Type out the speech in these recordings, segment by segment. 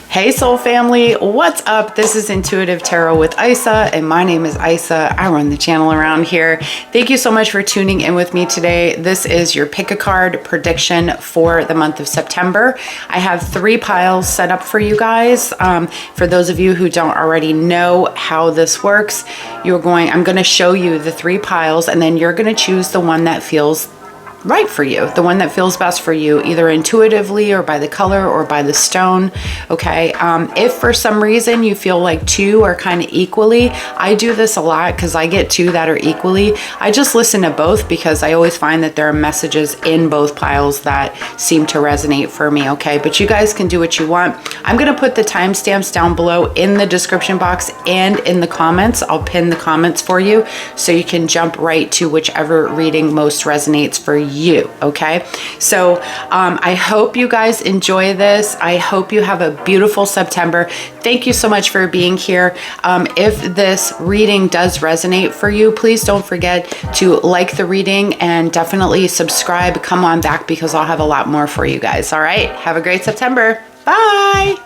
Hey soul family, what's up? This is Intuitive Tarot with Isa, and my name is Isa. I run the channel around here. Thank you so much for tuning in with me today. This is your pick a card prediction for the month of September. I have 3 piles set up for you guys. For those of you who don't already know how this works, I'm going to show you the 3 piles, and then you're going to choose the one that feels right for you, the one that feels best for you, either intuitively or by the color or by the stone. Okay, if for some reason you feel like 2 are kind of equally, I do this a lot because I get 2 that are equally. I just listen to both because I always find that there are messages in both piles that seem to resonate for me. Okay, but you guys can do what you want. I'm going to put the timestamps down below in the description box and in the comments. I'll pin the comments for you so you can jump right to whichever reading most resonates for you. Okay, so I hope you guys enjoy this. I hope you have a beautiful September. Thank you so much for being here. If this reading does resonate for you, please don't forget to like the reading and definitely subscribe. Come on back because I'll have a lot more for you guys. All right, have a great September. Bye.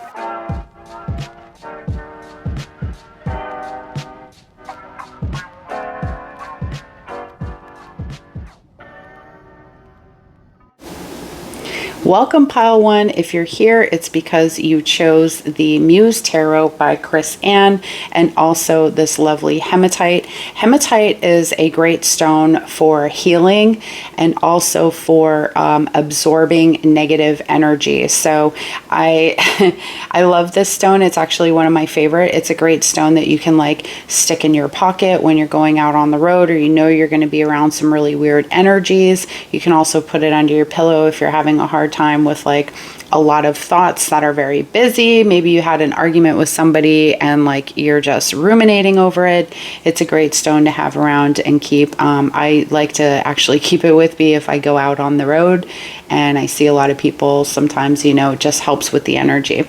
Welcome pile 1. If you're here, it's because you chose the Muse Tarot by Chris Ann and also this lovely hematite. Hematite is a great stone for healing and also for absorbing negative energy. So I love this stone. It's actually one of my favorite. It's a great stone that you can like stick in your pocket when you're going out on the road, or you know you're going to be around some really weird energies. You can also put it under your pillow if you're having a hard time with like a lot of thoughts that are very busy. Maybe you had an argument with somebody and like you're just ruminating over it. It's a great stone to have around and keep. I like to actually keep it with me if I go out on the road, and I see a lot of people sometimes, you know, it just helps with the energy.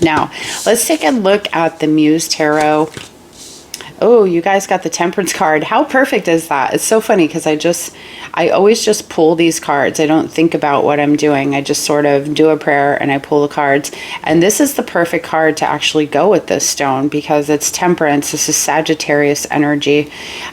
Now let's take a look at the Muse Tarot. Oh, you guys got the Temperance card. How perfect is that? It's so funny because I always just pull these cards. I don't think about what I'm doing. I just sort of do a prayer and I pull the cards. And this is the perfect card to actually go with this stone because it's Temperance. This is Sagittarius energy.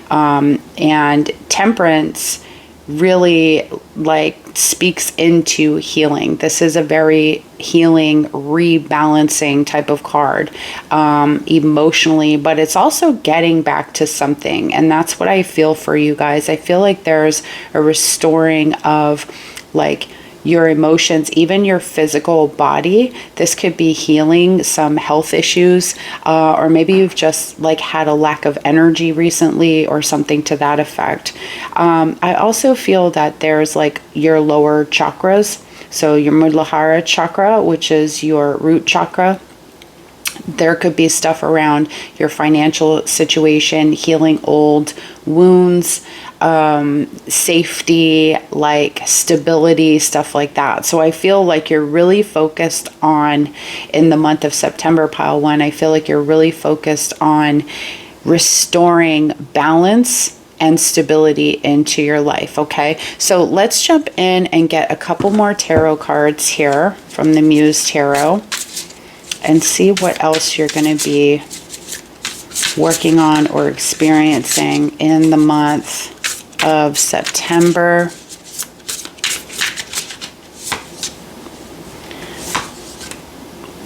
And Temperance really like speaks into healing. This is a very healing, rebalancing type of card emotionally, but it's also getting back to something. And that's what I feel for you guys. I feel like there's a restoring of like your emotions, even your physical body. This could be healing some health issues, or maybe you've just like had a lack of energy recently or something to that effect. I also feel that there's like your lower chakras. So your Muladhara chakra, which is your root chakra. There could be stuff around your financial situation, healing old wounds, safety, like stability, stuff like that. So I feel like you're really focused on, in the month of September, pile 1, I feel like you're really focused on restoring balance and stability into your life. Okay, so let's jump in and get a couple more tarot cards here from the Muse Tarot and see what else you're going to be working on or experiencing in the month of September.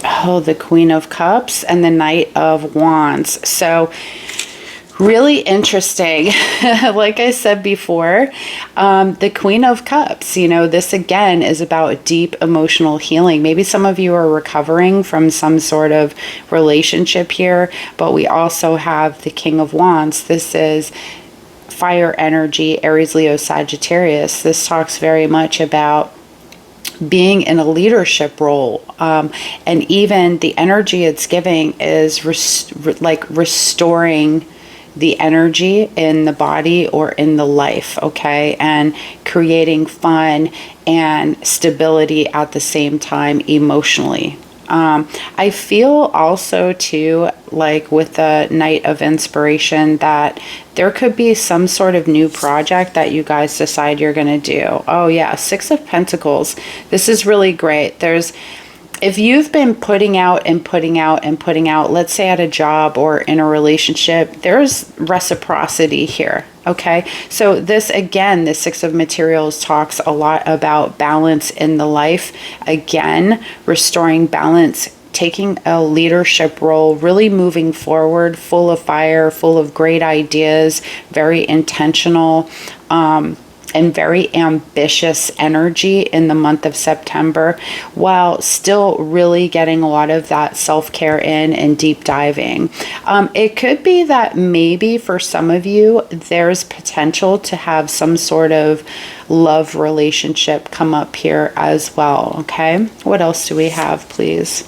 Oh, the Queen of Cups and the Knight of Wands. So really interesting. Like I said before, the Queen of Cups, you know, this again is about deep emotional healing. Maybe some of you are recovering from some sort of relationship here, but we also have the King of Wands. This is fire energy, Aries, Leo, Sagittarius. This talks very much about being in a leadership role, and even the energy it's giving is restoring the energy in the body or in the life, okay, and creating fun and stability at the same time emotionally. I feel also too, like with the Night of Inspiration, that there could be some sort of new project that you guys decide you're going to do. Oh yeah, Six of Pentacles. This is really great. There's if you've been putting out and putting out and putting out, let's say at a job or in a relationship, there's reciprocity here. Okay, so this again, the Six of Materials talks a lot about balance in the life. Again, restoring balance, taking a leadership role, really moving forward, full of fire, full of great ideas, very intentional, and very ambitious energy in the month of September, while still really getting a lot of that self-care in and deep diving. It could be that maybe for some of you, there's potential to have some sort of love relationship come up here as well, okay? What else do we have, please?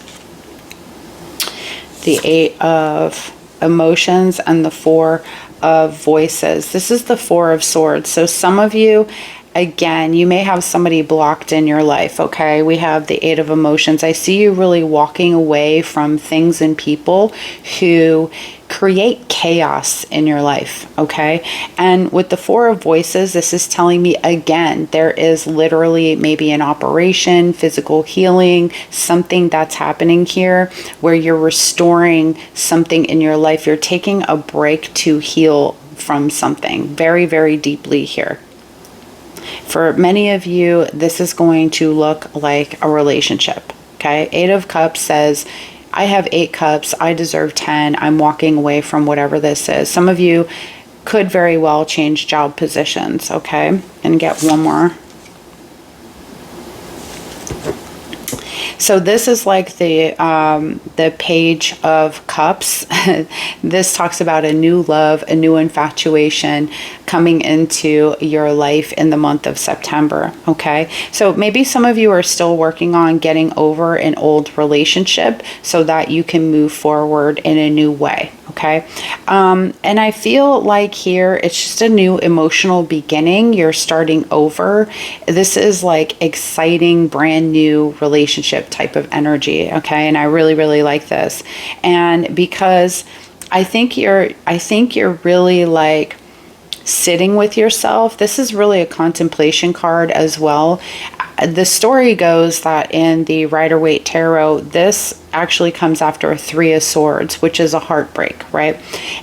The Eight of Emotions and the Four of Voices. This is the Four of Swords. So some of you, again, you may have somebody blocked in your life, okay? We have the Eight of Emotions. I see you really walking away from things and people who create chaos in your life, okay? And with the Four of Voices, this is telling me, again, there is literally maybe an operation, physical healing, something that's happening here where you're restoring something in your life. You're taking a break to heal from something very, very deeply here. For many of you, this is going to look like a relationship, okay? Eight of Cups says, I have 8 cups, I deserve 10, I'm walking away from whatever this is. Some of you could very well change job positions, okay? And get one more. So this is like the Page of Cups. This talks about a new love, a new infatuation coming into your life in the month of September, okay? So maybe some of you are still working on getting over an old relationship so that you can move forward in a new way, okay? And I feel like here it's just a new emotional beginning. You're starting over. This is like exciting, brand new relationship type of energy, okay? And I really, really like this. And because I think you're really like sitting with yourself. This is really a contemplation card as well. The story goes that in the Rider-Waite Tarot, this actually comes after a Three of Swords, which is a heartbreak, right?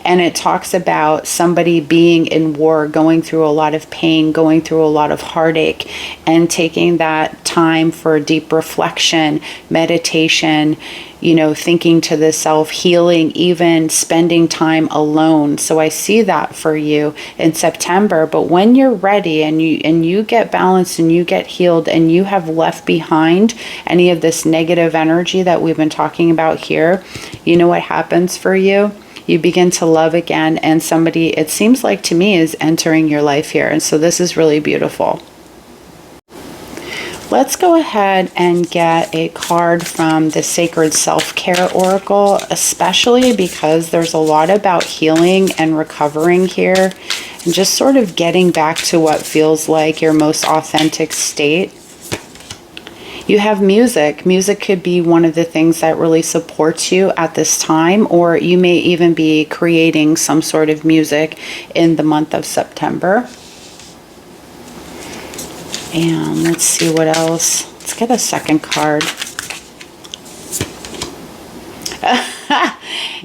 And it talks about somebody being in war, going through a lot of pain, going through a lot of heartache, and taking that time for deep reflection, meditation, you know, thinking to the self, healing, even spending time alone. So I see that for you in September. But when you're ready and you get balanced and you get healed and you have left behind any of this negative energy that we've been talking about here, you know what happens for you? You begin to love again, and somebody, it seems like to me, is entering your life here. And so this is really beautiful. Let's go ahead and get a card from the Sacred Self-Care Oracle, especially because there's a lot about healing and recovering here and just sort of getting back to what feels like your most authentic state. You have music. Music could be one of the things that really supports you at this time, or you may even be creating some sort of music in the month of September. And let's see what else. Let's get a second card.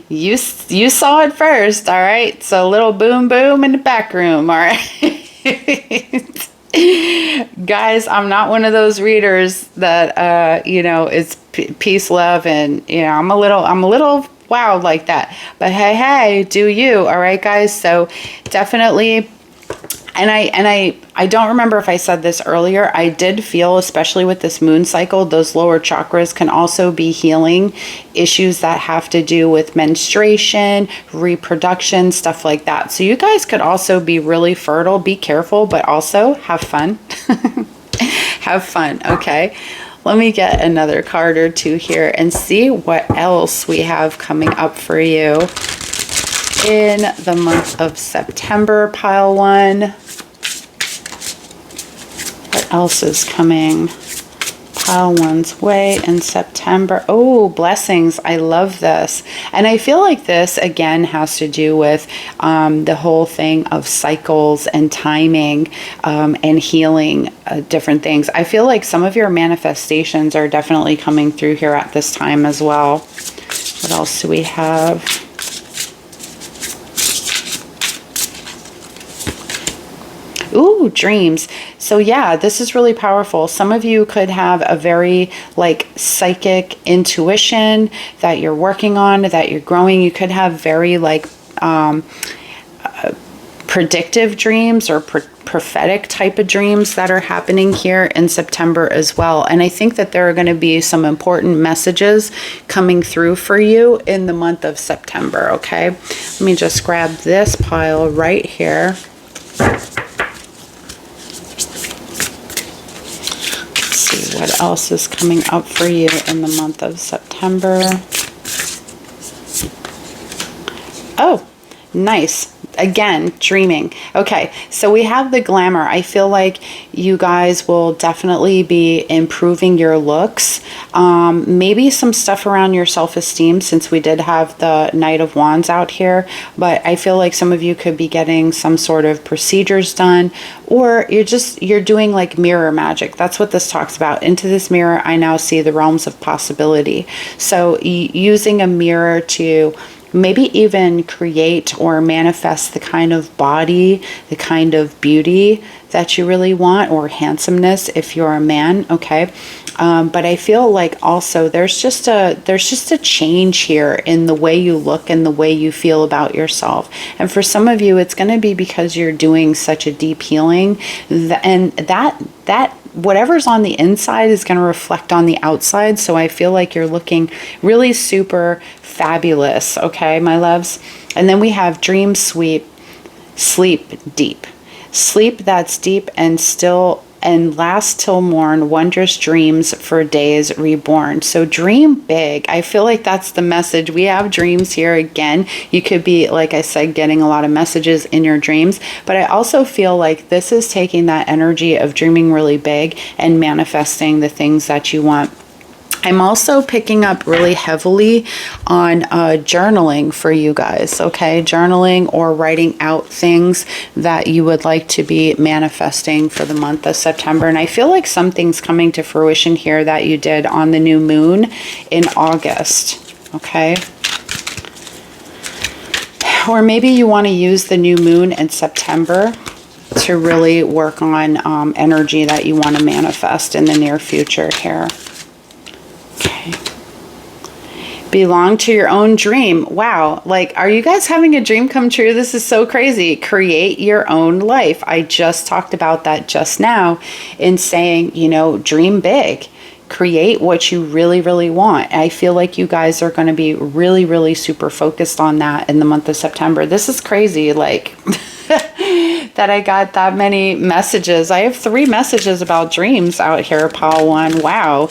You saw it first, all right? So a little boom boom in the back room, all right? Guys, I'm not one of those readers that you know, it's peace, love, and you know, I'm a little wild like that. But hey, do you, all right, guys? So definitely. And I don't remember if I said this earlier. I did feel, especially with this moon cycle, those lower chakras can also be healing issues that have to do with menstruation, reproduction, stuff like that. So you guys could also be really fertile. Be careful, but also have fun. Have fun, okay? Let me get another card or two here and see what else we have coming up for you in the month of September, pile one. What else is coming? pile one's way in September. Oh, blessings. I love this. And I feel like this, again, has to do with the whole thing of cycles and timing and healing different things. I feel like some of your manifestations are definitely coming through here at this time as well. What else do we have? Ooh, dreams. So yeah, this is really powerful. Some of you could have a very like psychic intuition that you're working on, that you're growing. You could have very like predictive dreams or prophetic type of dreams that are happening here in September as well. And I think that there are going to be some important messages coming through for you in the month of September. Okay, let me just grab this pile right here. What else is coming up for you in the month of September? Oh, nice. Again, dreaming. Okay, so we have the glamour. I feel like you guys will definitely be improving your looks. Maybe some stuff around your self-esteem, since we did have the Knight of Wands out here. But I feel like some of you could be getting some sort of procedures done, or you're doing like mirror magic. That's what this talks about. Into this mirror, I now see the realms of possibility. So using a mirror to maybe even create or manifest the kind of body, the kind of beauty that you really want, or handsomeness if you're a man. Okay, but I feel like also there's just a change here in the way you look and the way you feel about yourself. And for some of you, it's going to be because you're doing such a deep healing, and that whatever's on the inside is going to reflect on the outside. So I feel like you're looking really super fabulous. Okay, my loves. And then we have dream sweep, sleep deep. Sleep that's deep and still and last till morn, wondrous dreams for days reborn. So dream big. I feel like that's the message. We have dreams here again. You could be, like I said, getting a lot of messages in your dreams, but I also feel like this is taking that energy of dreaming really big and manifesting the things that you want. I'm also picking up really heavily on journaling for you guys, okay? Journaling or writing out things that you would like to be manifesting for the month of September. And I feel like something's coming to fruition here that you did on the new moon in August, okay? Or maybe you want to use the new moon in September to really work on energy that you want to manifest in the near future here. Okay. Belong to your own dream. Wow. Like, are you guys having a dream come true? This is so crazy. Create your own life. I just talked about that just now in saying, you know, dream big. Create what you really, really want. I feel like you guys are going to be really, really super focused on that in the month of September. This is crazy. Like, that I got that many messages. I have 3 messages about dreams out here, pile 1. Wow.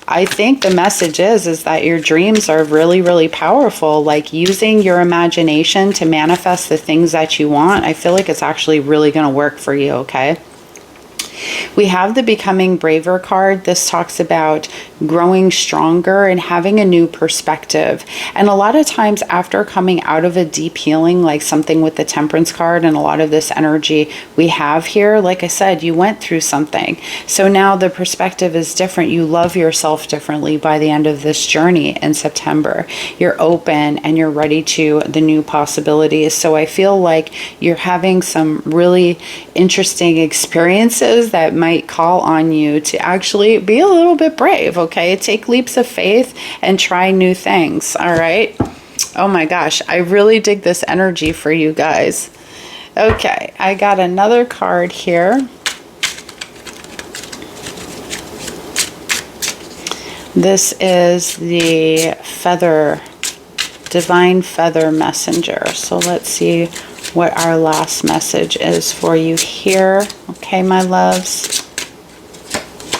I think the message is that your dreams are really, really powerful. Like using your imagination to manifest the things that you want. I feel like it's actually really going to work for you, okay? We have the Becoming Braver card. This talks about growing stronger and having a new perspective. And a lot of times after coming out of a deep healing, like something with the Temperance card and a lot of this energy we have here, like I said, you went through something. So now the perspective is different. You love yourself differently by the end of this journey in September. You're open and you're ready to the new possibilities. So I feel like you're having some really interesting experiences that might call on you to actually be a little bit brave, okay? Take leaps of faith and try new things, all right? Oh my gosh, I really dig this energy for you guys. Okay, I got another card here. This is the Feather, Divine Feather Messenger. So let's see what our last message is for you here. Okay, my loves.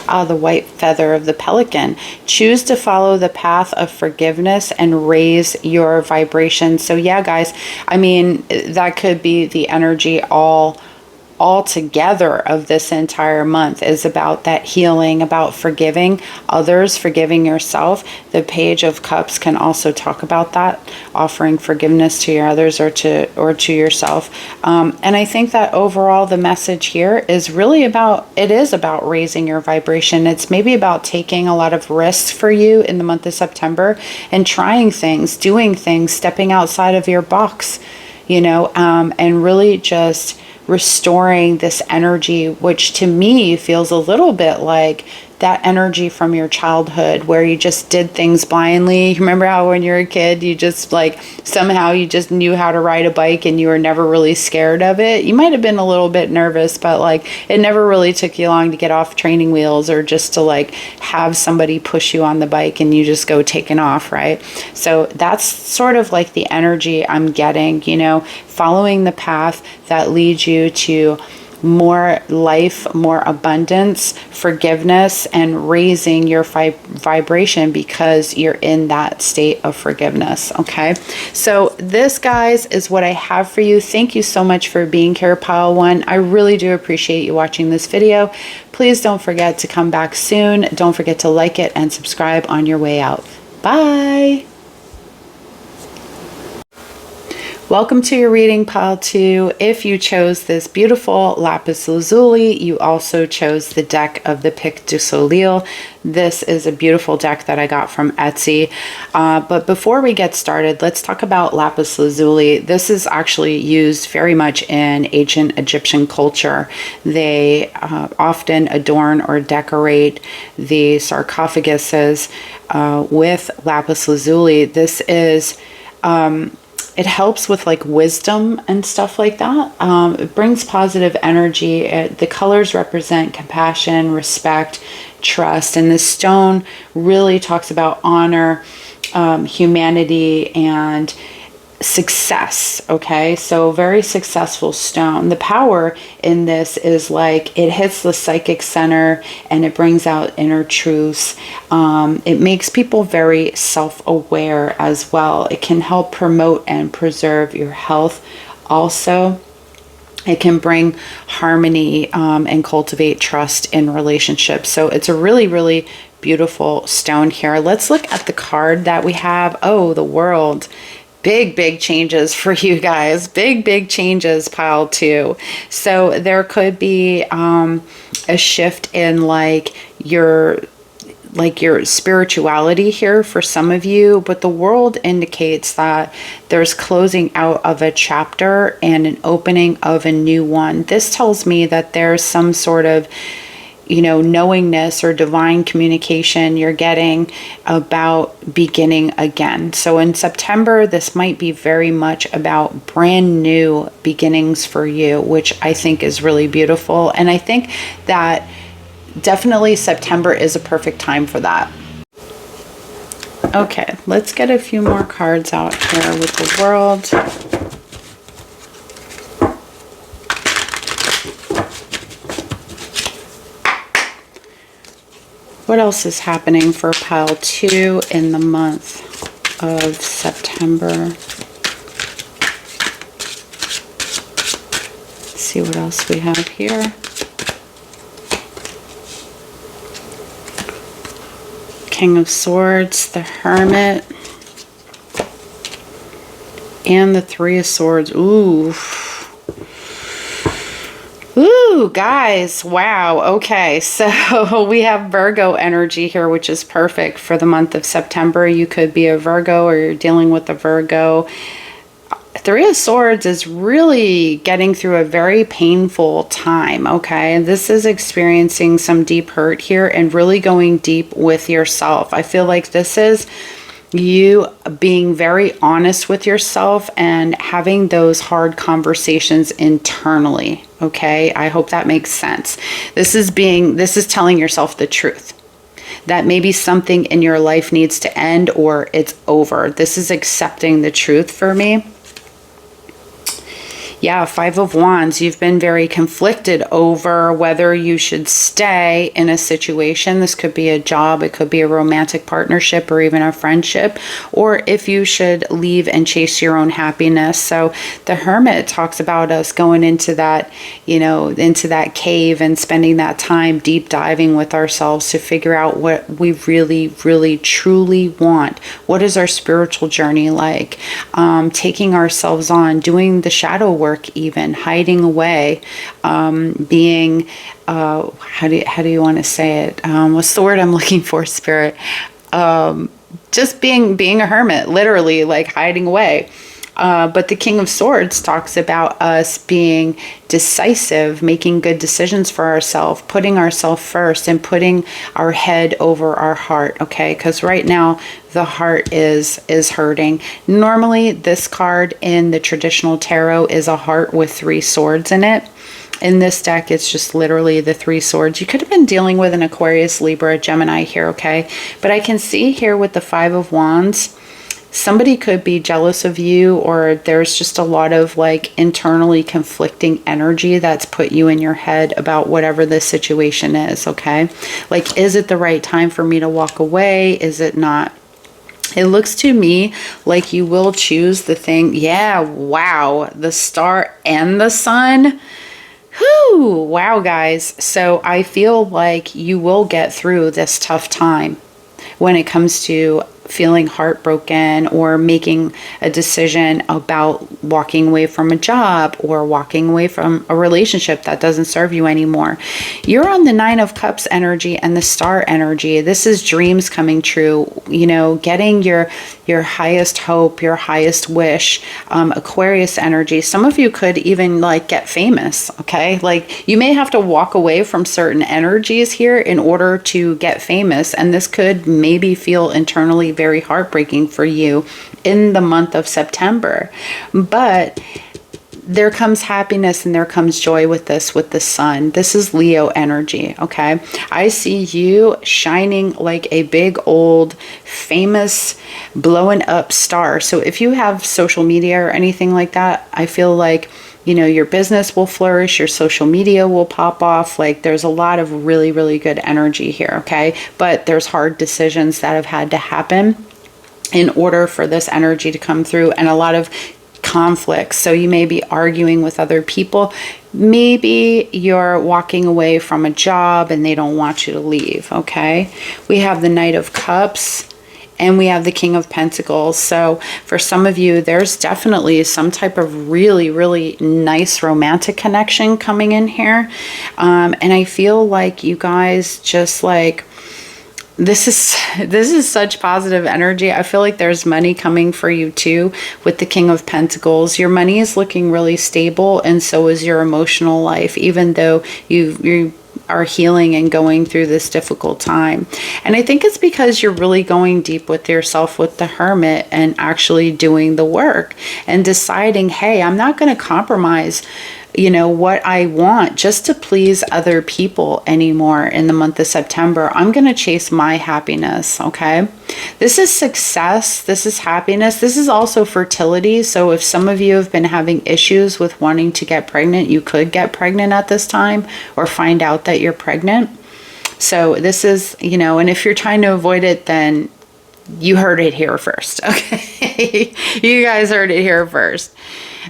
The white feather of the pelican. Choose to follow the path of forgiveness and raise your vibration. So yeah, guys, I mean, that could be the energy all altogether of this entire month is about that healing, about forgiving others, forgiving yourself. The Page of Cups can also talk about that, offering forgiveness to your others or to yourself. And I think that overall the message here is really about, it is about raising your vibration. It's maybe about taking a lot of risks for you in the month of September and trying things, doing things, stepping outside of your box, you know, and really just restoring this energy, which to me feels a little bit like that energy from your childhood where you just did things blindly. Remember how when you were a kid, you just like somehow you just knew how to ride a bike and you were never really scared of it? You might have been a little bit nervous, but like it never really took you long to get off training wheels or just to like have somebody push you on the bike and you just go taking off, right? So that's sort of like the energy I'm getting, you know, following the path that leads you to more life, more abundance, forgiveness, and raising your vibration because you're in that state of forgiveness. Okay, so this, guys, is what I have for you. Thank you so much for being here, Pile One. I really do appreciate you watching this video. Please don't forget to come back soon. Don't forget to like it and subscribe on your way out. Bye. Welcome to your reading, Pile 2. If you chose this beautiful lapis lazuli, you also chose the deck of the Pic du Soleil. This is a beautiful deck that I got from Etsy. But before we get started, let's talk about lapis lazuli. This is actually used very much in ancient Egyptian culture. They often adorn or decorate the sarcophaguses with lapis lazuli. This is it helps with like wisdom and stuff like that. It brings positive energy. The colors represent compassion, respect, trust, and this stone really talks about honor, humanity, and success. Okay, so very successful stone. The power in this is like it hits the psychic center and it brings out inner truths. It makes people very self-aware as well. It can help promote and preserve your health. Also, it can bring harmony and cultivate trust in relationships. So it's a really, really beautiful stone here. Let's look at the card that we have. Oh, the World. Big changes for you guys. Big changes, Pile 2. So there could be a shift in like your spirituality here for some of you, but the World indicates that there's closing out of a chapter and an opening of a new one. This tells me that there's some sort of, you know, knowingness or divine communication you're getting about beginning again. So in September, this might be very much about brand new beginnings for you, which I think is really beautiful. And I think that definitely September is a perfect time for that. Okay, let's get a few more cards out here with the World. What else is happening for Pile 2 in the month of September? Let's see what else we have here. King of Swords, the Hermit, and the Three of Swords. Ooh. Ooh, guys, wow. Okay, so we have Virgo energy here, which is perfect for the month of September. You could be a Virgo or you're dealing with a Virgo. Three of Swords is really getting through a very painful time, okay? This is experiencing some deep hurt here and really going deep with yourself. I feel like this is you being very honest with yourself and having those hard conversations internally. Okay, I hope that makes sense. This is telling yourself the truth that maybe something in your life needs to end or it's over. This is accepting the truth for me. Yeah, Five of Wands. You've been very conflicted over whether you should stay in a situation. This could be a job, it could be a romantic partnership, or even a friendship, or if you should leave and chase your own happiness. So the Hermit talks about us going into that, you know, into that cave and spending that time deep diving with ourselves to figure out what we really, really, truly want. What is our spiritual journey like? Taking ourselves on, doing the shadow work, even hiding away, being how do you want to say it, what's the word I'm looking for, Spirit? Just being a hermit, literally, like hiding away. But the King of Swords talks about us being decisive, making good decisions for ourselves, putting ourselves first, and putting our head over our heart, okay? Because right now, the heart is hurting. Normally, this card in the traditional tarot is a heart with 3 swords in it. In this deck, it's just literally the 3 swords. You could have been dealing with an Aquarius, Libra, Gemini here, okay? But I can see here with the 5 of Wands, somebody could be jealous of you, or there's just a lot of like internally conflicting energy that's put you in your head about whatever the situation is, okay? Like, is it the right time for me to walk away? Is it not? It looks to me like you will choose the thing. Yeah, wow. The Star and the Sun. Whew, wow, guys. So I feel like you will get through this tough time when it comes to feeling heartbroken or making a decision about walking away from a job or walking away from a relationship that doesn't serve you anymore. You're on the 9 of Cups energy and the Star energy. This is dreams coming true, you know, getting your highest hope, your highest wish. Aquarius energy. Some of you could even like get famous, okay? Like, you may have to walk away from certain energies here in order to get famous, and this could maybe feel internally very heartbreaking for you in the month of September. But there comes happiness and there comes joy with this, with the Sun. This is Leo energy, okay? I see you shining like a big old famous blowing up star. So if you have social media or anything like that, I feel like, you know, your business will flourish, your social media will pop off. Like, there's a lot of really, really good energy here, okay? But there's hard decisions that have had to happen in order for this energy to come through, and a lot of conflicts. So you may be arguing with other people. Maybe you're walking away from a job and they don't want you to leave, okay? We have the Knight of Cups and we have the King of Pentacles. So for some of you, there's definitely some type of really, really nice romantic connection coming in here. And I feel like you guys just like, this is such positive energy. I feel like there's money coming for you too with the King of Pentacles. Your money is looking really stable, and so is your emotional life, even though you are healing and going through this difficult time. And I think it's because you're really going deep with yourself with the Hermit and actually doing the work and deciding, hey, I'm not going to compromise, you know, what I want just to please other people anymore in the month of September. I'm going to chase my happiness, okay? This is success. This is happiness. This is also fertility. So if some of you have been having issues with wanting to get pregnant, you could get pregnant at this time or find out that you're pregnant. So this is, you know, and if you're trying to avoid it, then you heard it here first, okay? You guys heard it here first.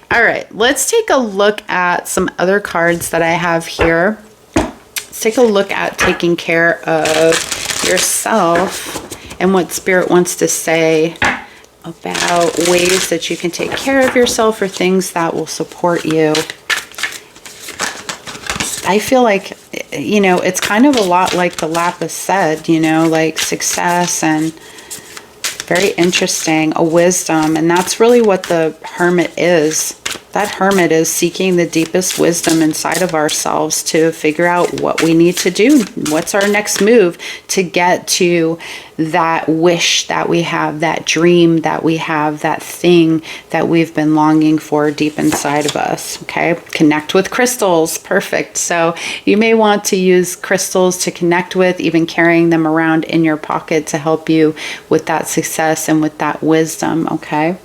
All right, let's take a look at some other cards that I have here. Let's take a look at taking care of yourself and what Spirit wants to say about ways that you can take care of yourself or things that will support you. I feel like, you know, it's kind of a lot like the Lapis said, you know, like success and very interesting, a wisdom. And that's really what the Hermit is. That Hermit is seeking the deepest wisdom inside of ourselves to figure out what we need to do. What's our next move to get to that wish that we have, that dream that we have, that thing that we've been longing for deep inside of us, okay? Connect with crystals, perfect. So you may want to use crystals to connect with, even carrying them around in your pocket to help you with that success and with that wisdom, okay?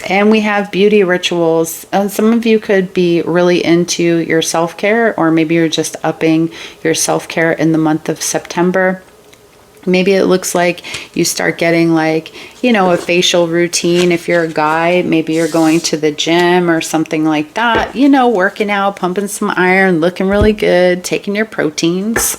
And we have beauty rituals. Some of you could be really into your self-care, or maybe you're just upping your self-care in the month of September. Maybe it looks like you start getting like, you know, a facial routine. If you're a guy, maybe you're going to the gym or something like that, you know, working out, pumping some iron, looking really good, taking your proteins.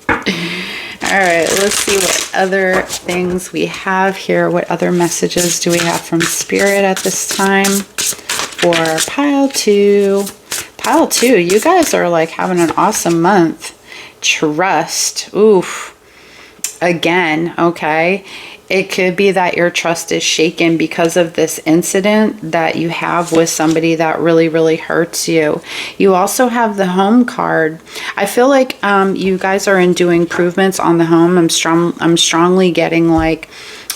All right, let's see what other things we have here. What other messages do we have from Spirit at this time for pile 2? Pile 2, you guys are like having an awesome month. Trust. Oof. Again, okay, it could be that your trust is shaken because of this incident that you have with somebody that really, really hurts you. You also have the home card. I feel like you guys are doing improvements on the home. I'm strongly getting like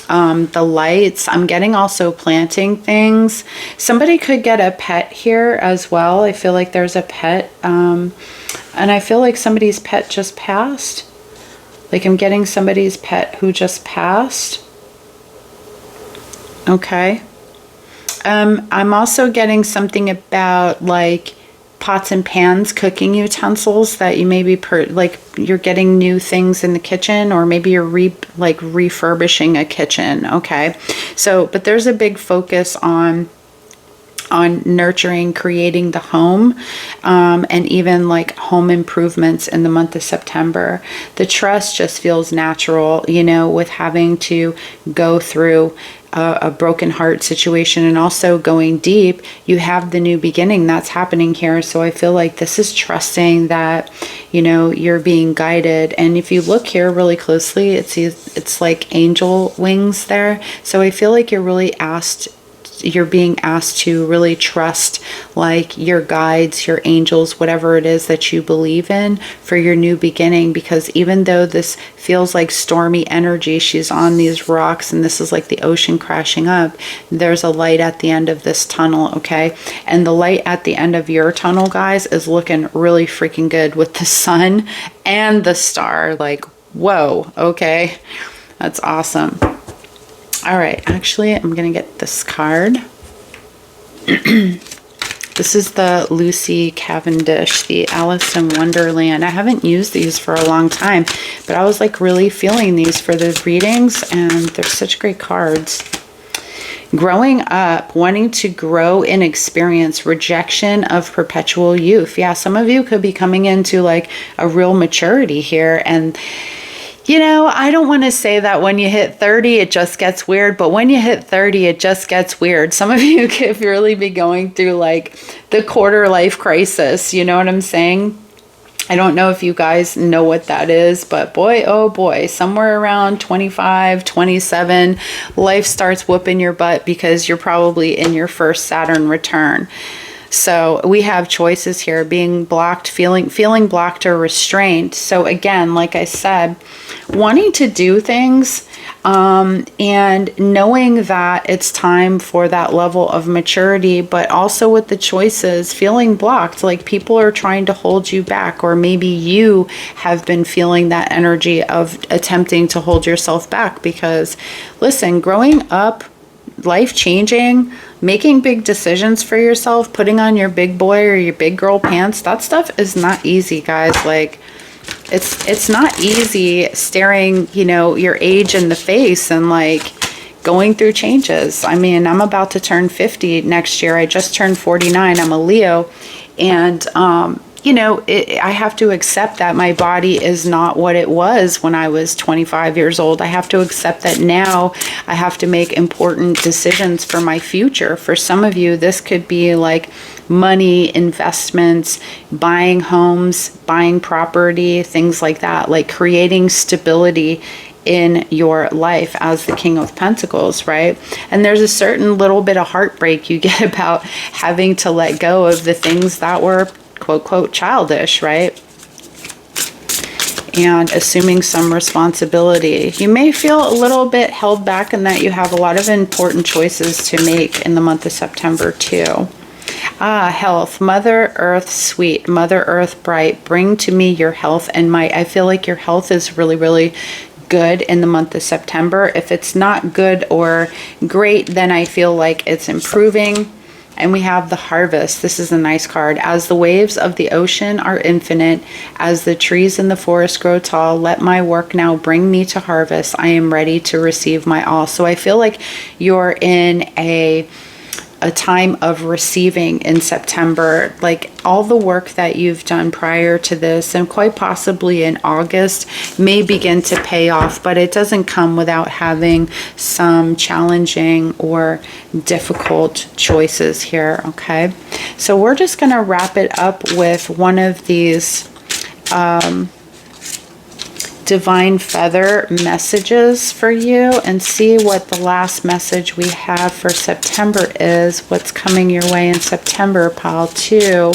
the lights. I'm getting also planting things. Somebody could get a pet here as well. I feel like there's a pet, and I feel like somebody's pet just passed. Like I'm getting somebody's pet who just passed. Okay. I'm also getting something about like pots and pans, cooking utensils that you may be like you're getting new things in the kitchen, or maybe you're refurbishing a kitchen. Okay. So, but there's a big focus on nurturing, creating the home, and even like home improvements in the month of September. The trust just feels natural, you know, with having to go through a broken heart situation and also going deep. You have the new beginning that's happening here. So I feel like this is trusting that, you know, you're being guided. And if you look here really closely, it's like angel wings there. So I feel like you're being asked to really trust like your guides, your angels, whatever it is that you believe in for your new beginning. Because even though this feels like stormy energy, she's on these rocks and this is like the ocean crashing up, there's a light at the end of this tunnel. Okay. And the light at the end of your tunnel, guys, is looking really freaking good with the sun and the star. Like, whoa. Okay. That's awesome. All right, actually, I'm going to get this card. This is the Lucy Cavendish, the Alice in Wonderland. I haven't used these for a long time, but I was like really feeling these for the readings, and they're such great cards. Growing up, wanting to grow in experience, rejection of perpetual youth. Yeah, some of you could be coming into like a real maturity here, and you know, I don't want to say that when you hit 30, it just gets weird, but when you hit 30, it just gets weird. Some of you could really be going through like the quarter life crisis. You know what I'm saying? I don't know if you guys know what that is, but boy, oh boy, somewhere around 25, 27, life starts whooping your butt because you're probably in your first Saturn return. So we have choices here, being blocked, feeling blocked or restrained. So again, like I said, wanting to do things and knowing that it's time for that level of maturity, but also with the choices, feeling blocked, like people are trying to hold you back, or maybe you have been feeling that energy of attempting to hold yourself back. Because listen, growing up, life changing, making big decisions for yourself, putting on your big boy or your big girl pants, that stuff is not easy, guys. Like it's not easy staring, you know, your age in the face and like going through changes. I mean, I'm about to turn 50 next year. I just turned 49. I'm a Leo, and you know, I have to accept that my body is not what it was when I was 25 years old. I have to accept that now I have to make important decisions for my future. For some of you, this could be like money, investments, buying homes, buying property, things like that, like creating stability in your life as the King of Pentacles, right? And there's a certain little bit of heartbreak you get about having to let go of the things that were quote, quote, childish, right? And assuming some responsibility. You may feel a little bit held back in that you have a lot of important choices to make in the month of September too. Health. Mother Earth sweet, Mother Earth bright, bring to me your health and might. I feel like your health is really, really good in the month of September. If it's not good or great, then I feel like it's improving. And we have the harvest. This is a nice card. As the waves of the ocean are infinite, as the trees in the forest grow tall, let my work now bring me to harvest. I am ready to receive my all. So I feel like you're in a time of receiving in September, like all the work that you've done prior to this and quite possibly in August may begin to pay off, but it doesn't come without having some challenging or difficult choices here. Okay, so we're just going to wrap it up with one of these divine feather messages for you and see what the last message we have for September is. What's coming your way in September, pile 2,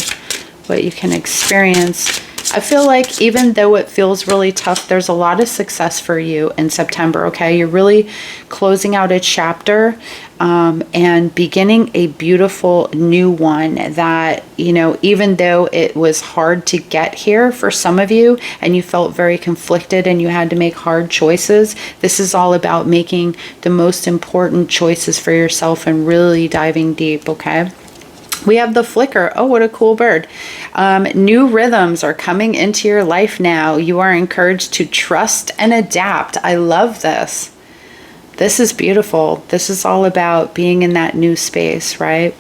what you can experience. I feel like even though it feels really tough, there's a lot of success for you in September, okay? You're really closing out a chapter and beginning a beautiful new one that, you know, even though it was hard to get here for some of you and you felt very conflicted and you had to make hard choices, this is all about making the most important choices for yourself and really diving deep, okay? We have the flicker. Oh, what a cool bird. New rhythms are coming into your life now. You are encouraged to trust and adapt. I love this. This is beautiful. This is all about being in that new space, right?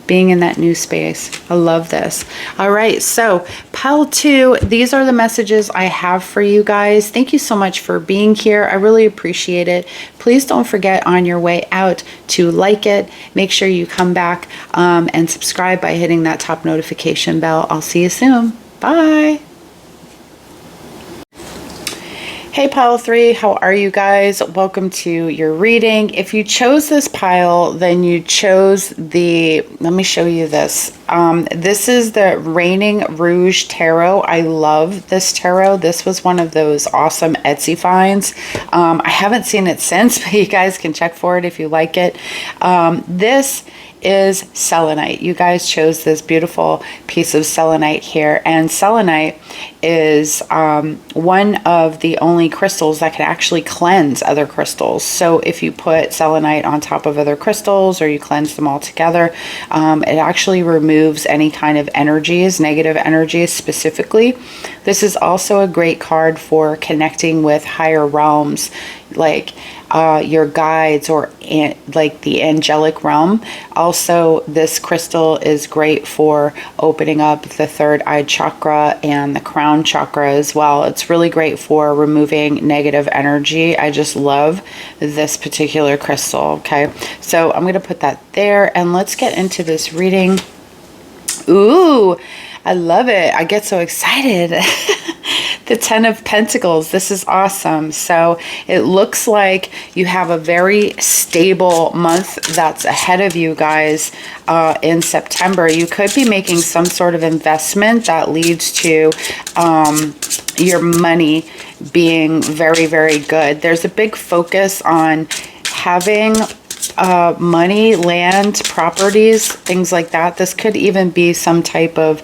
Being in that new space. I love this. All right, so pile 2, these are the messages I have for you guys. Thank you so much for being here. I really appreciate it. Please don't forget on your way out to like it. Make sure you come back and subscribe by hitting that top notification bell. I'll see you soon. Bye. Hey pile 3, how are you guys? Welcome to your reading. If you chose this pile, then you chose the, let me show you this. This is the Raining Rouge Tarot. I love this tarot. This was one of those awesome Etsy finds. I haven't seen it since, but you guys can check for it if you like it. This is selenite. You guys chose this beautiful piece of selenite here, and selenite is one of the only crystals that can actually cleanse other crystals. So if you put selenite on top of other crystals or you cleanse them all together, it actually removes any kind of energies, negative energies specifically. This is also a great card for connecting with higher realms, like your guides or like the angelic realm. Also, this crystal is great for opening up the third eye chakra and the crown chakra as well. It's really great for removing negative energy. I just love this particular crystal. Okay, so I'm going to put that there and let's get into this reading. Ooh, I love it. I get so excited. The 10 of Pentacles. This is awesome. So it looks like you have a very stable month that's ahead of you guys in September. You could be making some sort of investment that leads to your money being very, very good. There's a big focus on having money, land, properties, things like that. This could even be some type of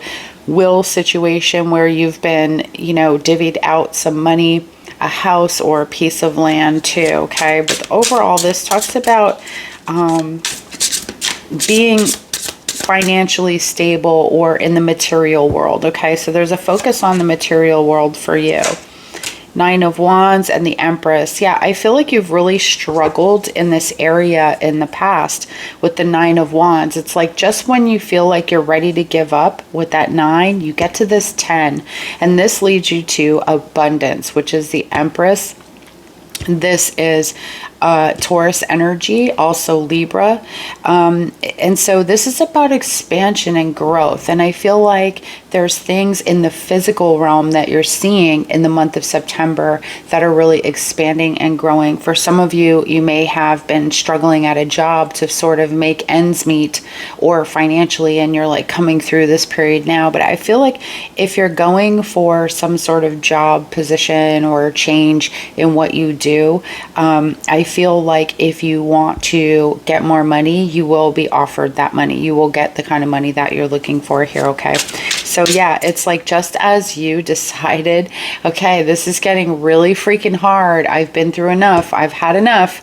will situation where you've been, you know, divvied out some money, a house or a piece of land too, okay? But overall, this talks about being financially stable or in the material world, okay? So there's a focus on the material world for you. 9 of Wands and the Empress. Yeah, I feel like you've really struggled in this area in the past with the 9 of Wands. It's like just when you feel like you're ready to give up with that 9, you get to this 10. And this leads you to abundance, which is the Empress. This is Taurus energy, also Libra. And so this is about expansion and growth. And I feel like there's things in the physical realm that you're seeing in the month of September that are really expanding and growing. For some of you, you may have been struggling at a job to sort of make ends meet or financially, and you're like coming through this period now. But I feel like if you're going for some sort of job position or change in what you do, I feel like if you want to get more money, you will be offered that money. You will get the kind of money that you're looking for here, okay? So yeah, it's like just as you decided, okay, this is getting really freaking hard. I've been through enough. I've had enough.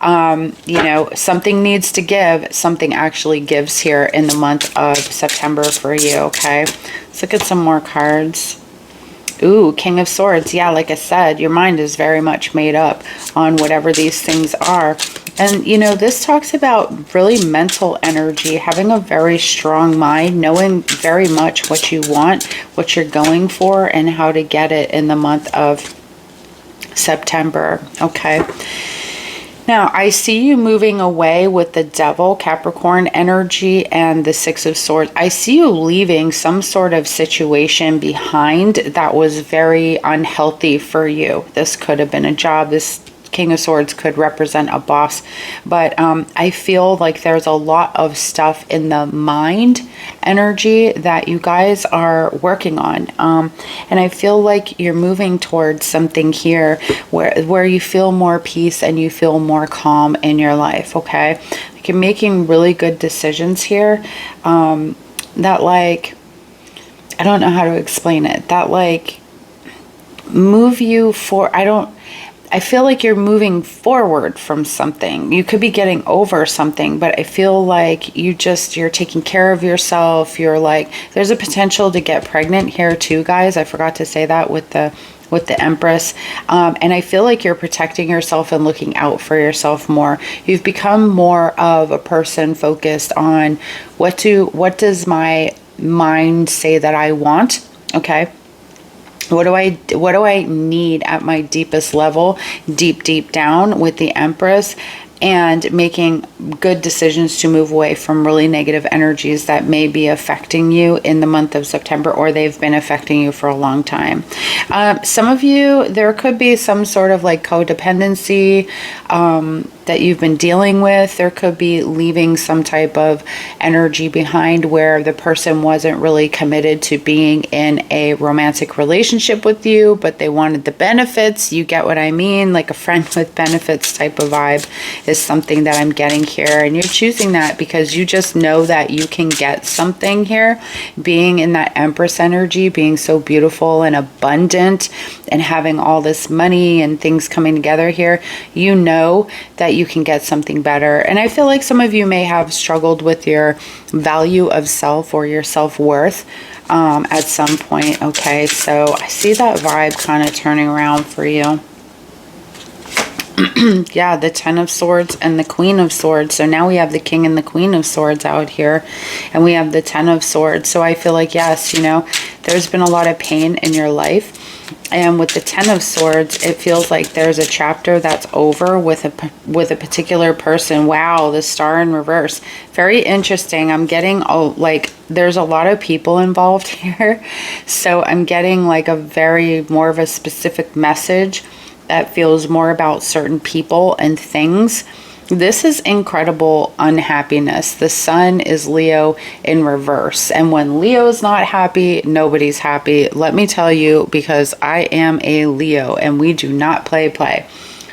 You know, something needs to give. Something actually gives here in the month of September for you, okay? Let's look at some more cards. Ooh, King of Swords. Yeah, like I said, your mind is very much made up on whatever these things are. And, you know, this talks about really mental energy, having a very strong mind, knowing very much what you want, what you're going for, and how to get it in the month of September, okay? Now, I see you moving away with the Devil, Capricorn energy, and the Six of Swords. I see you leaving some sort of situation behind that was very unhealthy for you. This could have been a job. This King of Swords could represent a boss, but I feel like there's a lot of stuff in the mind energy that you guys are working on, and I feel like you're moving towards something here where you feel more peace and you feel more calm in your life, okay? Like you're making really good decisions here, that like, I don't know how to explain it, that like move you for, I feel like you're moving forward from something. You could be getting over something, but I feel like you're taking care of yourself. You're like, there's a potential to get pregnant here too, guys. I forgot to say that with the Empress. And I feel like you're protecting yourself and looking out for yourself more. You've become more of a person focused on what does my mind say that I want, okay? What do I need at my deepest level, deep down with the Empress, and making good decisions to move away from really negative energies that may be affecting you in the month of September, or they've been affecting you for a long time. Some of you, there could be some sort of like codependency that you've been dealing with. There could be leaving some type of energy behind where the person wasn't really committed to being in a romantic relationship with you, but they wanted the benefits. You get what I mean? Like a friend with benefits type of vibe is something that I'm getting here. And you're choosing that because you just know that you can get something here. Being in that Empress energy, being so beautiful and abundant and having all this money and things coming together here, you know that you can get something better. And I feel like some of you may have struggled with your value of self or your self-worth at some point, okay? So I see that vibe kind of turning around for you. Yeah, the Ten of Swords and the Queen of Swords. So now we have the King and the Queen of Swords out here, and we have the Ten of Swords. So I feel like, yes, you know, there's been a lot of pain in your life. And with the Ten of Swords, it feels like there's a chapter that's over with a particular person. Wow, the Star in reverse. Very interesting. I'm getting, like, there's a lot of people involved here. So I'm getting like more of a specific message that feels more about certain people and things. This is incredible unhappiness. The Sun is Leo in reverse. And when Leo is not happy, nobody's happy. Let me tell you, because I am a Leo and we do not play.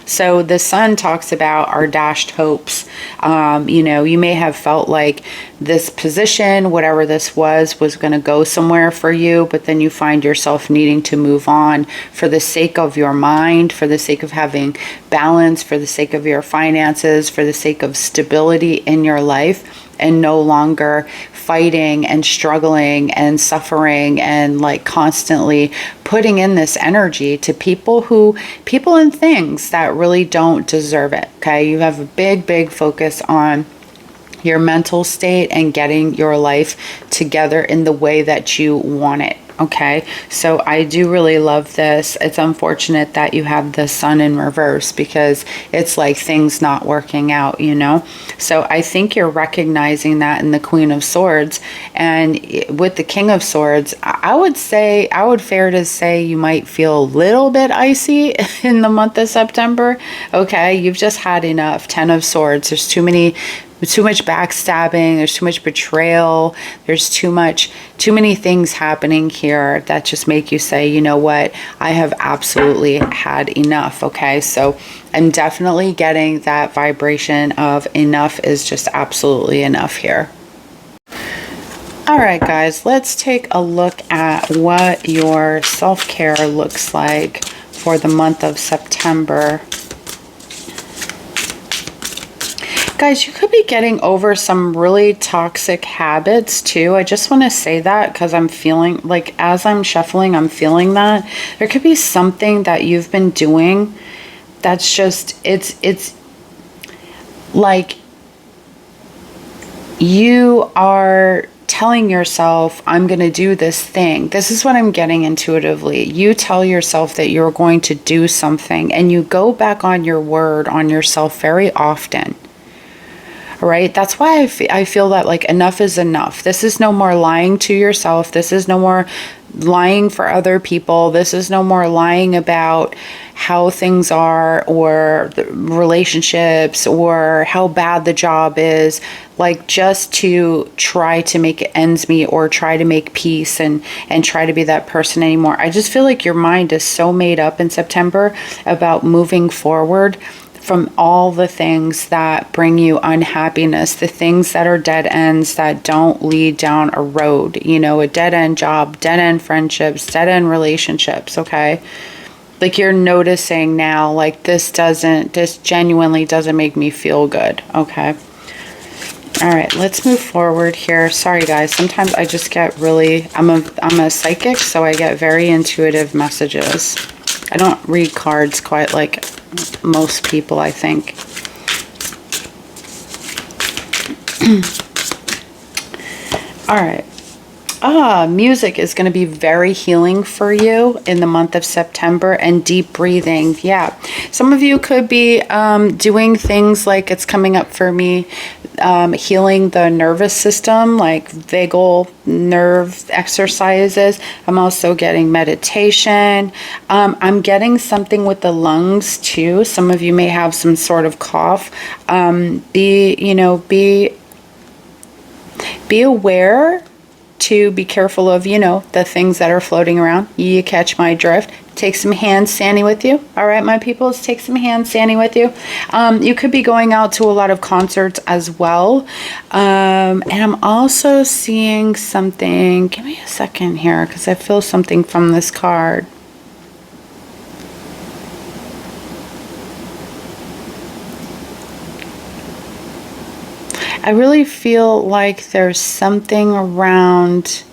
So the Sun talks about our dashed hopes. You know, you may have felt like this position, whatever this was going to go somewhere for you, but then you find yourself needing to move on for the sake of your mind, for the sake of having balance, for the sake of your finances, for the sake of stability in your life, and no longer fighting and struggling and suffering and like constantly putting in this energy to people and things that really don't deserve it. Okay, you have a big focus on your mental state and getting your life together in the way that you want it. Okay, so I do really love this. It's unfortunate that you have the Sun in reverse because it's like things not working out, you know? So I think you're recognizing that in the Queen of Swords. And with the King of Swords, I would fair to say you might feel a little bit icy in the month of September. Okay, you've just had enough. Ten of Swords, there's too much backstabbing, there's too much betrayal, there's too many things happening here that just make you say, you know what, I have absolutely had enough. Okay, so I'm definitely getting that vibration of enough is just absolutely enough here. All right, guys, let's take a look at what your self-care looks like for the month of September. Guys, you could be getting over some really toxic habits too. I just want to say that because I'm feeling like, as I'm shuffling, I'm feeling that there could be something that you've been doing that's just, it's like you are telling yourself, I'm going to do this thing. This is what I'm getting intuitively. You tell yourself that you're going to do something and you go back on your word on yourself very often. Right? That's why I feel that like enough is enough. This is no more lying to yourself. This is no more lying for other people. This is no more lying about how things are or the relationships or how bad the job is, like just to try to make ends meet or try to make peace and try to be that person anymore. I just feel like your mind is so made up in September about moving forward from all the things that bring you unhappiness, the things that are dead ends that don't lead down a road, you know, a dead end job, dead end friendships, dead end relationships, okay? Like you're noticing now, like this genuinely doesn't make me feel good, okay? All right, let's move forward here. Sorry guys, sometimes I just get really, I'm a psychic, so I get very intuitive messages. I don't read cards quite like most people, I think. All right. Music is going to be very healing for you in the month of September, and deep breathing. Yeah. Some of you could be doing things like, it's coming up for me, healing the nervous system, like vagal nerve exercises. I'm also getting meditation. I'm getting something with the lungs too. Some of you may have some sort of cough. Be aware to be careful of, the things that are floating around. You catch my drift. Take some hand sandy with you. All right, my peoples, take some hand sandy with you. You could be going out to a lot of concerts as well. And I'm also seeing something. Give me a second here because I feel something from this card. I really feel like there's something around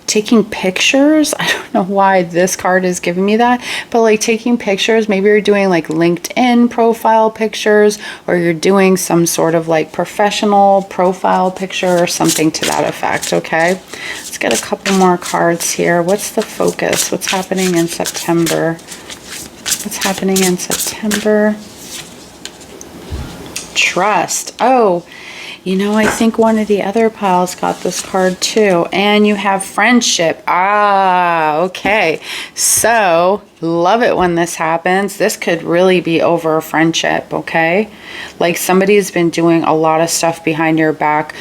taking pictures. I don't know why this card is giving me that, but like taking pictures, maybe you're doing like LinkedIn profile pictures, or you're doing some sort of like professional profile picture or something to that effect, okay? Let's get a couple more cards here. What's the focus? What's happening in September? What's happening in September? Trust. Oh, I think one of the other piles got this card too. And you have friendship. Okay. So, love it when this happens. This could really be over a friendship, okay? Like somebody's been doing a lot of stuff behind your back.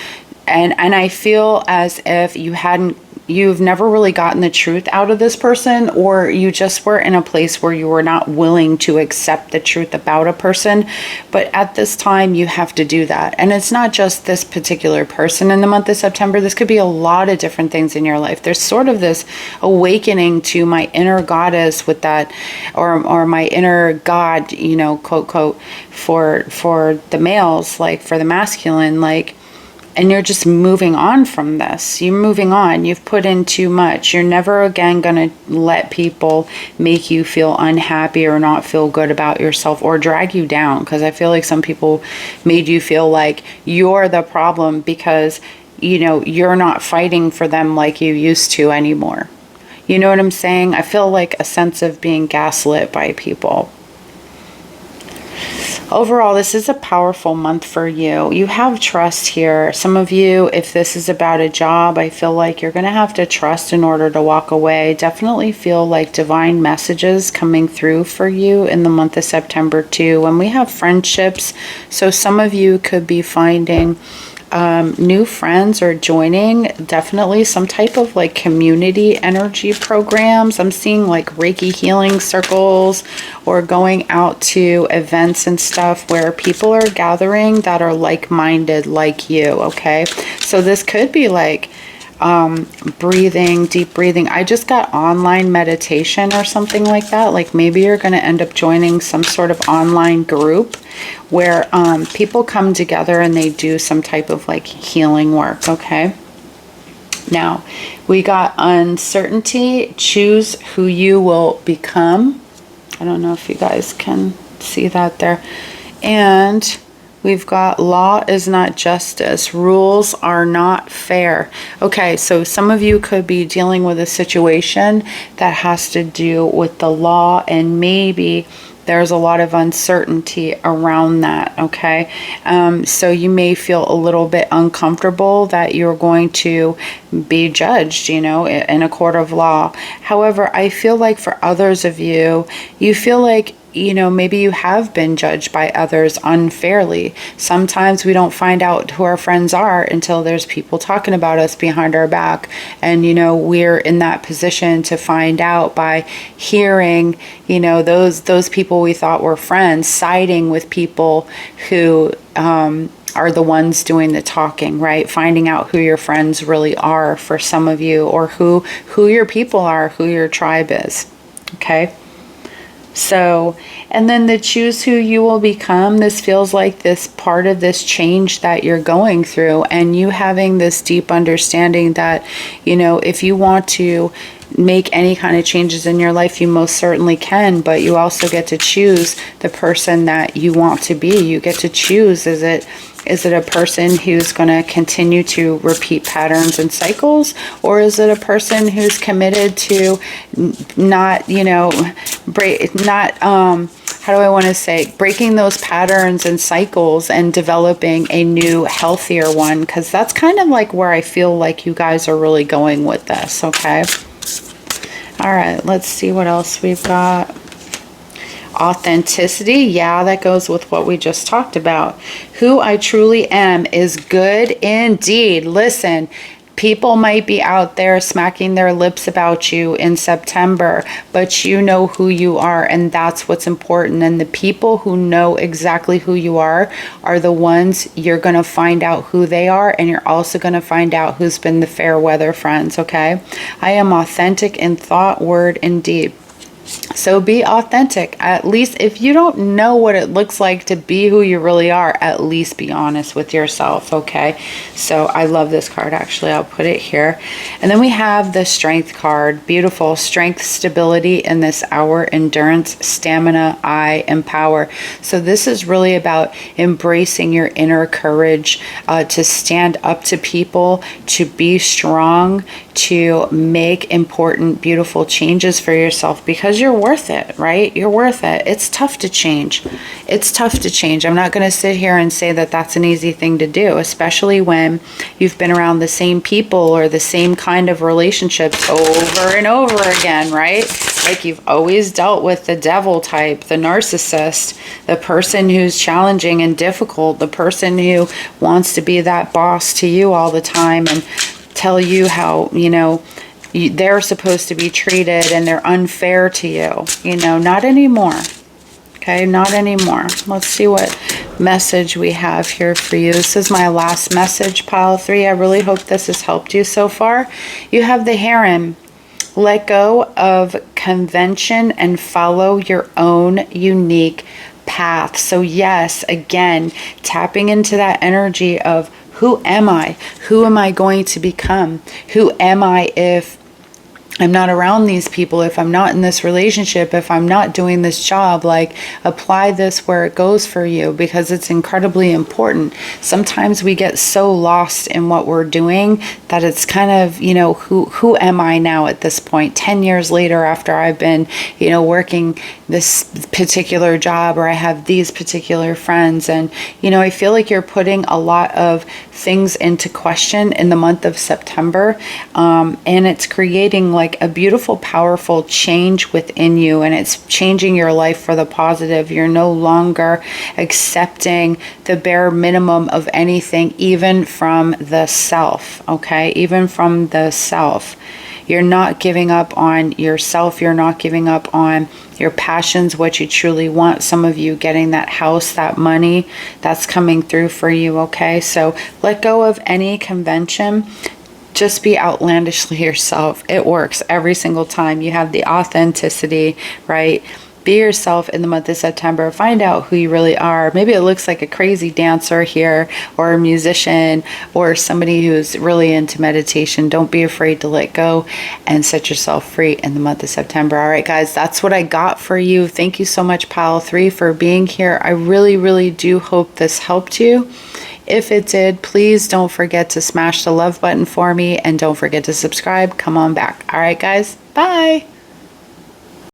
And I feel as if you've never really gotten the truth out of this person, or you just were in a place where you were not willing to accept the truth about a person. But at this time, you have to do that. And it's not just this particular person in the month of September. This could be a lot of different things in your life. There's sort of this awakening to my inner goddess with that, or my inner God, quote, quote, for the males, like for the masculine, like, and you're just moving on from this. You're moving on. You've put in too much. You're never again going to let people make you feel unhappy or not feel good about yourself or drag you down. Because I feel like some people made you feel like you're the problem because, you're not fighting for them like you used to anymore. You know what I'm saying? I feel like a sense of being gaslit by people. Overall, this is a powerful month for you. You have trust here. Some of you, if this is about a job, I feel like you're going to have to trust in order to walk away. Definitely feel like divine messages coming through for you in the month of September too. When we have friendships, so some of you could be finding new friends or joining definitely some type of like community energy programs. I'm seeing like Reiki healing circles, or going out to events and stuff where people are gathering that are like-minded like you, okay? So this could be like breathing, deep breathing. I just got online meditation or something like that. Like maybe you're going to end up joining some sort of online group where people come together and they do some type of like healing work, okay? Now, we got uncertainty, choose who you will become. I don't know if you guys can see that there. And we've got law is not justice. Rules are not fair. Okay, so some of you could be dealing with a situation that has to do with the law, and maybe there's a lot of uncertainty around that, okay? So you may feel a little bit uncomfortable that you're going to be judged, you know, in a court of law. However, I feel like for others of you, you feel like, you know, maybe you have been judged by others unfairly. Sometimes we don't find out who our friends are until there's people talking about us behind our back. And, you know, we're in that position to find out by hearing, you know, those people we thought were friends siding with people who are the ones doing the talking, right? Finding out who your friends really are for some of you, or who your people are, who your tribe is, okay? So, and then the choose who you will become, this feels like this part of this change that you're going through, and you having this deep understanding that, you know, if you want to make any kind of changes in your life, you most certainly can, but you also get to choose the person that you want to be. You get to choose, is it a person who's going to continue to repeat patterns and cycles, or is it a person who's committed to not, you know, how do I want to say, breaking those patterns and cycles and developing a new, healthier one? Because that's kind of like where I feel like you guys are really going with this, okay? All right, let's see what else we've got. Authenticity, yeah, that goes with what we just talked about. Who I truly am is good indeed. Listen, people might be out there smacking their lips about you in September, but you know who you are, and that's what's important. And the people who know exactly who you are the ones you're going to find out who they are, and you're also going to find out who's been the fair weather friends, okay? I am authentic in thought, word, and deed. So be authentic. At least if you don't know what it looks like to be who you really are, at least be honest with yourself, okay? So I love this card, actually. I'll put it here. And then we have the strength card. Beautiful. Strength, stability in this hour, endurance, stamina, eye, and power. So this is really about embracing your inner courage to stand up to people, to be strong, to make important, beautiful changes for yourself, because you're worth it, right? You're worth it. It's tough to change. It's tough to change. I'm not going to sit here and say that that's an easy thing to do, especially when you've been around the same people or the same kind of relationships over and over again, right? Like you've always dealt with the devil type, the narcissist, the person who's challenging and difficult, the person who wants to be that boss to you all the time and tell you how, you know, they're supposed to be treated and they're unfair to you. You know, not anymore. Okay, not anymore. Let's see what message we have here for you. This is my last message, pile 3. I really hope this has helped you so far. You have the Heron. Let go of convention and follow your own unique path. So yes, again, tapping into that energy of who am I? Who am I going to become? Who am I if I'm not around these people, if I'm not in this relationship, if I'm not doing this job? Like, apply this where it goes for you, because it's incredibly important. Sometimes we get so lost in what we're doing that it's kind of, you know, who am I now at this point, 10 years later, after I've been, you know, working this particular job, or I have these particular friends. And, you know, I feel like you're putting a lot of things into question in the month of September. And it's creating like a beautiful, powerful change within you, and it's changing your life for the positive. You're no longer accepting the bare minimum of anything, even from the self, okay? Even from the self. You're not giving up on yourself. You're not giving up on your passions, what you truly want. Some of you getting that house, that money, that's coming through for you, okay? So let go of any convention. just be outlandishly yourself. It works every single time. You have the authenticity, right? Be yourself in the month of September. Find out who you really are. Maybe it looks like a crazy dancer here, or a musician, or somebody who's really into meditation. Don't be afraid to let go and set yourself free in the month of September. All right, guys, that's what I got for you. Thank you so much, Pile 3, for being here. I really, really do hope this helped you. If it did, please don't forget to smash the love button for me, and don't forget to subscribe. Come on back. All right, guys, bye.